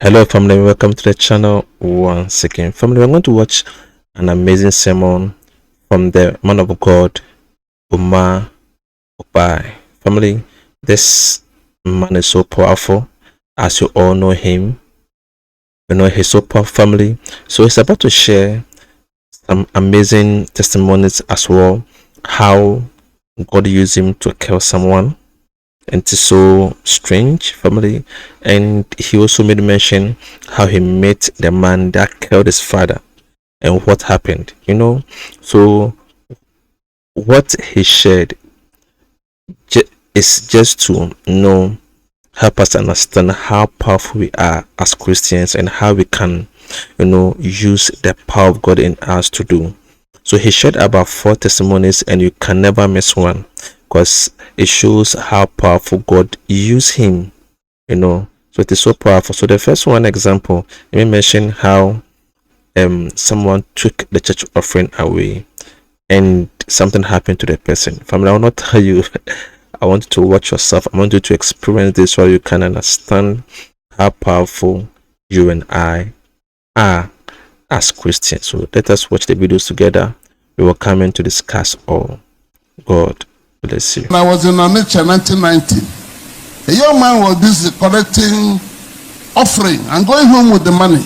Hello, family. Welcome to the channel once again. Family, we're going to watch an amazing sermon from the man of God, Ukpai. Family, this man is so powerful. As you all know him, you know he's so powerful, family. So he's about to share some amazing testimonies as well. How God used him to kill someone. And it's so strange, family. And he also made mention how he met the man that killed his father and what happened, So what he shared is just to help us understand how powerful we are as Christians and how we can use the power of God in us to do. So he shared about 4 testimonies, and you can never miss one, because it shows how powerful God used him, So it is so powerful. So the first one example, let me mention how someone took the church offering away and something happened to the person. Family, I will not tell you. I want you to watch yourself. I want you to experience this so you can understand how powerful you and I are as Christians. So let us watch the videos together. We will come in to discuss all. God bless you. When I was in Onitsha 1990, a young man was busy collecting offering and going home with the money.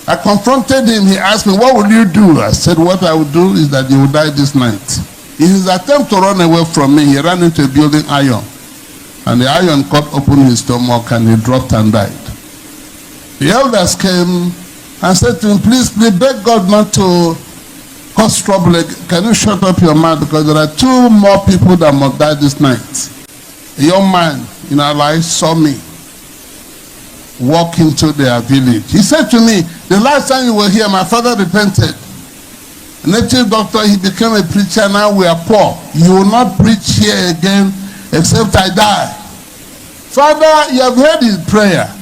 I confronted him. He asked me, "What will you do?" I said, "What I will do is that you will die this night." In his attempt to run away from me, he ran into a building iron, and the iron cut open his stomach and he dropped and died. The elders came and said to him, please beg God not to cause trouble. Can you shut up your mouth, because there are 2 more people that must die this night. A young man in our lives saw me walk into their village. He said to me, "The last time you were here, my father repented. A native doctor, he became a preacher. Now we are poor. You will not preach here again except I die." Father, you have heard his prayer.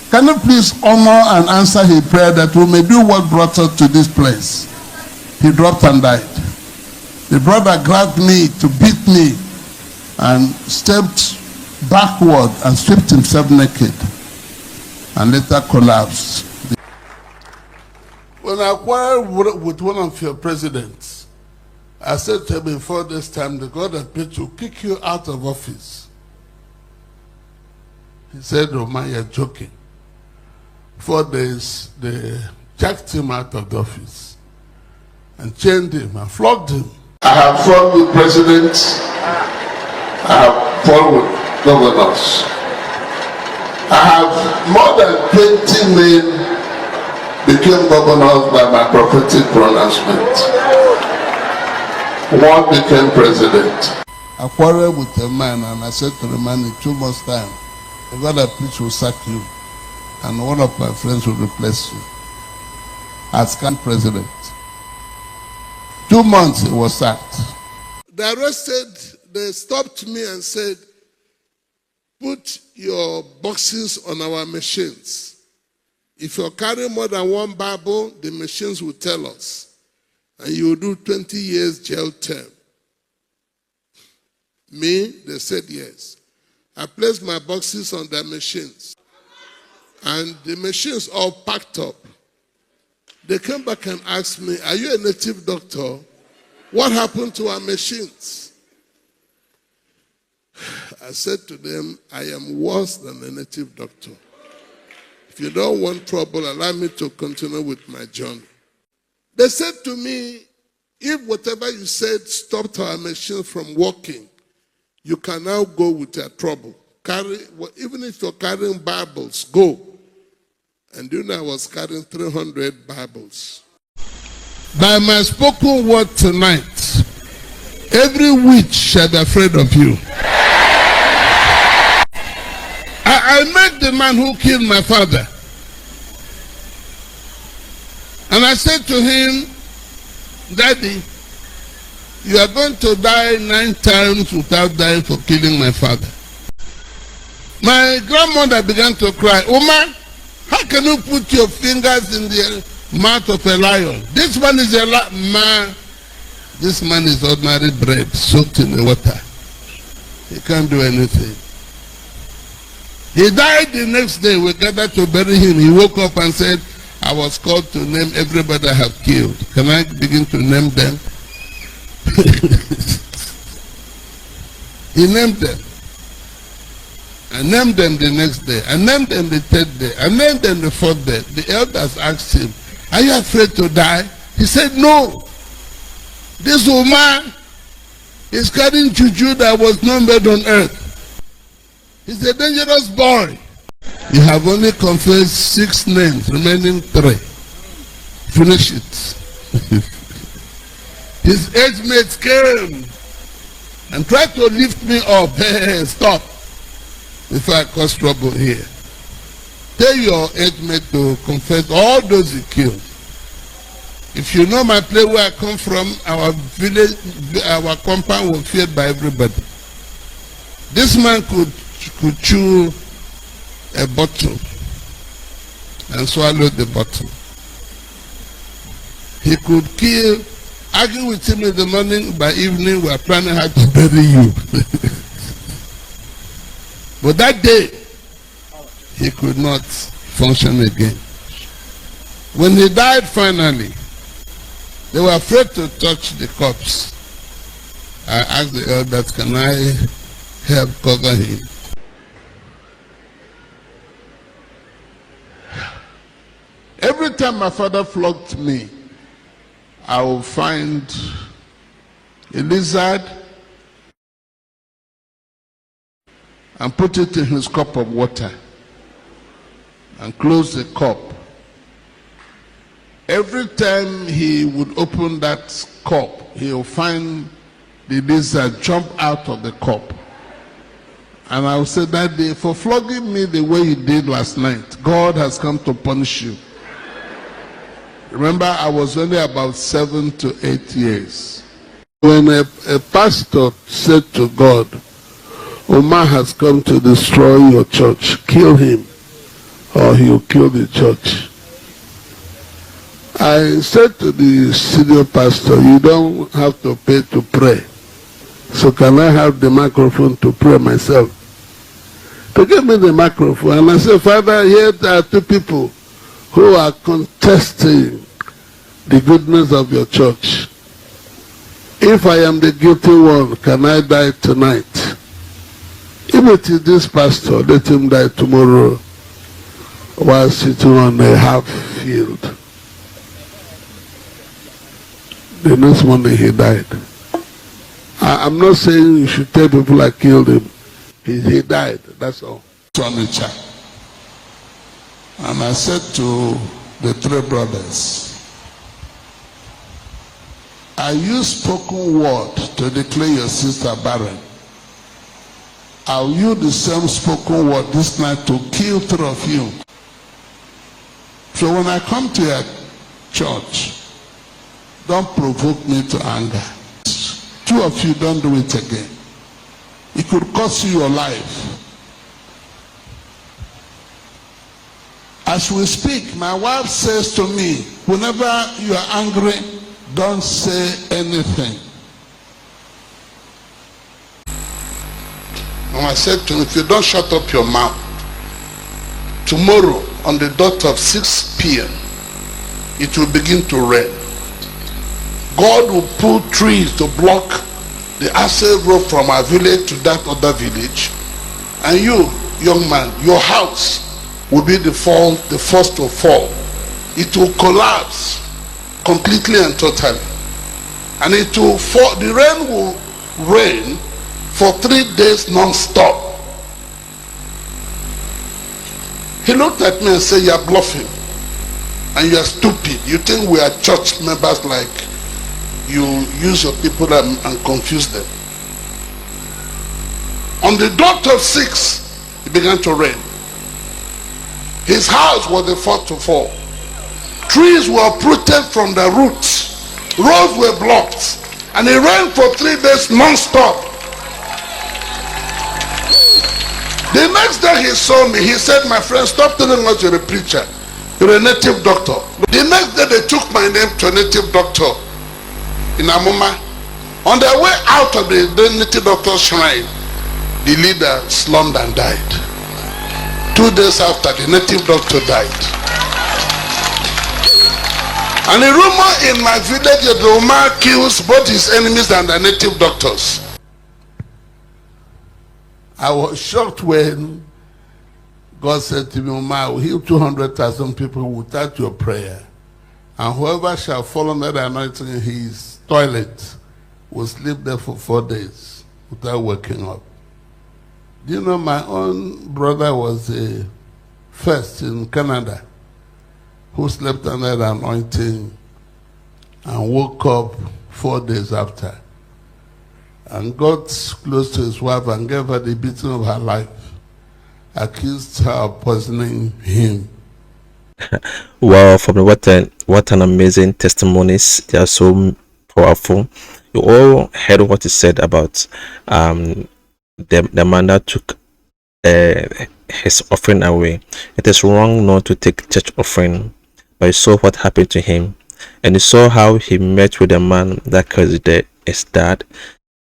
Can you please honor and answer his prayer that we may do what brought us to this place? He dropped and died. The brother grabbed me to beat me and stepped backward and stripped himself naked and later collapsed. When I quarreled with one of your presidents, I said to him, before this time, the God that paid to kick you out of office. He said, "Oh man, you're joking." 4 days, they jacked him out of the office and chained him and flogged him. I have fought with presidents. I have fought with governors. I have more than 20 men became governors by my prophetic pronouncement. 1 became president. I quarreled with a man and I said to the man, in 2 months' time, the God that preach will sack you, and one of my friends will replace you as president. 2 months he was sacked. They stopped me and said, "Put your boxes on our machines. If you're carrying more than 1 Bible, the machines will tell us, and you will do 20 years jail term." Me, they said yes. I placed my boxes on their machines, and the machines all packed up. They came back and asked me, "Are you a native doctor? What happened to our machines?" I said to them, "I am worse than a native doctor. If you don't want trouble, allow me to continue with my journey." They said to me, "If whatever you said stopped our machine from working, you can now go with your trouble. Even if you're carrying Bibles, go." And you know I was carrying 300 Bibles. By my spoken word tonight, every witch shall be afraid of you. I met the man who killed my father. And I said to him, "Daddy, you are going to die 9 times without dying for killing my father." My grandmother began to cry. "Uma, how can you put your fingers in the mouth of a lion? This man is a man. This man is ordinary bread soaked in the water. He can't do anything." He died the next day. We gathered to bury him. He woke up and said, I was called to name everybody I have killed. Can I begin to name them? He named them. I named them the next day. I named them the third day. I named them the fourth day. The elders asked him, are you afraid to die? He said, no. This woman is carrying juju that was not made on earth. He's a dangerous boy. You have only confessed 6 names, remaining 3. Finish it. His age mates came and tried to lift me up. Hey, stop. Before I cause trouble here. Tell your age mate to confess all those he killed. If you know my place where I come from, our village, our compound was feared by everybody. This man could chew a bottle and swallow the bottle. He could kill, argue with him in the morning, by evening we are planning how to bury you. But that day, he could not function again. When he died finally, they were afraid to touch the corpse. I asked the elders, can I help cover him? Every time my father flogged me, I will find a lizard and put it in his cup of water and close the cup. Every time he would open that cup, he will find the lizard jump out of the cup. And I will say, that day, for flogging me the way you did last night, God has come to punish you. Remember, I was only about 7 to 8 years. When a pastor said to God, Omar has come to destroy your church, kill him, or he will kill the church. I said to the senior pastor, you don't have to pay to pray. So can I have the microphone to pray myself? To give me the microphone. And I said, Father, here are 2 people who are contesting the goodness of your church. If I am the guilty one, can I die tonight? If it is this pastor, let him die tomorrow while sitting on a half field. The next morning he died. I'm not saying you should tell people I killed him. He died, that's all. And I said to the 3 brothers, I use spoken word to declare your sister barren. I'll use the same spoken word this night to kill 3 of you. So when I come to your church, don't provoke me to anger. 2 of you don't do it again. It could cost you your life. As we speak, my wife says to me, whenever you are angry, don't say anything. And I said to him, if you don't shut up your mouth, tomorrow on the dot of 6 p.m., it will begin to rain. God will pull trees to block the access road from our village to that other village. And you, young man, your house will be the first to fall. It will collapse completely and totally. And it will fall, the rain will rain for 3 days non-stop. He looked at me and said, you are bluffing. And you are stupid. You think we are church members, like you use your people and confuse them. On the dot of 6, it began to rain. His house was the first to fall. Trees were uprooted from the roots. Roads were blocked. And it rained for 3 days non-stop. The next day he saw me, he said, my friend, stop telling us you're a preacher. You're a native doctor. The next day they took my name to a native doctor in Amuma. On their way out of the native doctor's shrine, the leader slumped and died. 2 days after, the native doctor died. And the rumor in my village that the Omar kills both his enemies and the native doctors. I was shocked when God said to me, Omar, I will heal 200,000 people without your prayer. And whoever shall fall under the anointing in his toilet will sleep there for 4 days without waking up. Do you know my own brother was a first in Canada who slept under the anointing and woke up 4 days after, and got close to his wife and gave her the beating of her life, accused her of poisoning him. Wow, from what an amazing testimonies. They are so powerful. You all heard what he said about the man that took his offering away. It is wrong not to take church offering, but you saw what happened to him, and you saw how he met with the man that caused his dad.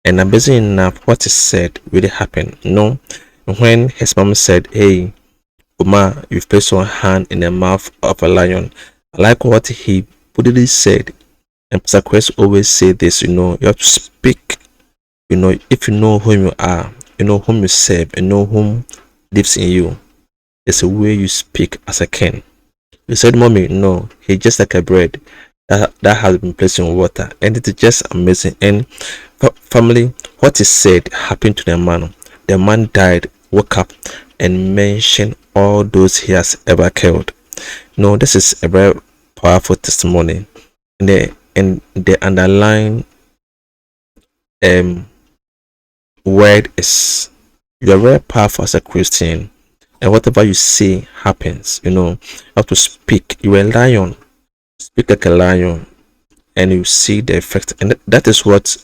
And amazing enough, what he said really happened. No, when his mom said, "Hey, Uma, you've placed your hand in the mouth of a lion," I like what he boldly said. And Pastor Chris always say this, you have to speak. If you know whom you are, you know whom you serve, you know whom lives in you. It's a way you speak as a king. You said, "Mommy, no, he's just like a bread that has been placed in water," and it is just amazing. And family, what he said happened to the man. The man died, woke up, and mentioned all those he has ever killed. No, this is a very powerful testimony. And the underlying word is, you are very powerful as a Christian, and whatever you say happens. You have to speak. You are a lion. Speak like a lion, and you see the effect. And that is what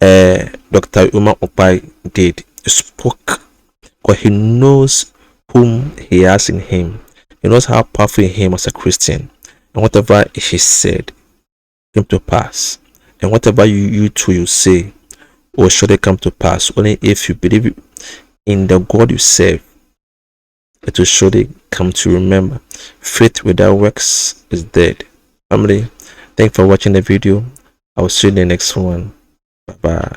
Dr. Ukpai did. He spoke, because he knows whom he has in him. He knows how powerful in him as a Christian, and whatever he said came to pass. And whatever you too you say will surely come to pass. Only if you believe in the God you serve, it will surely come to remember. Faith without works is dead. Family, thanks for watching the video. I will see you in the next one. Bye bye.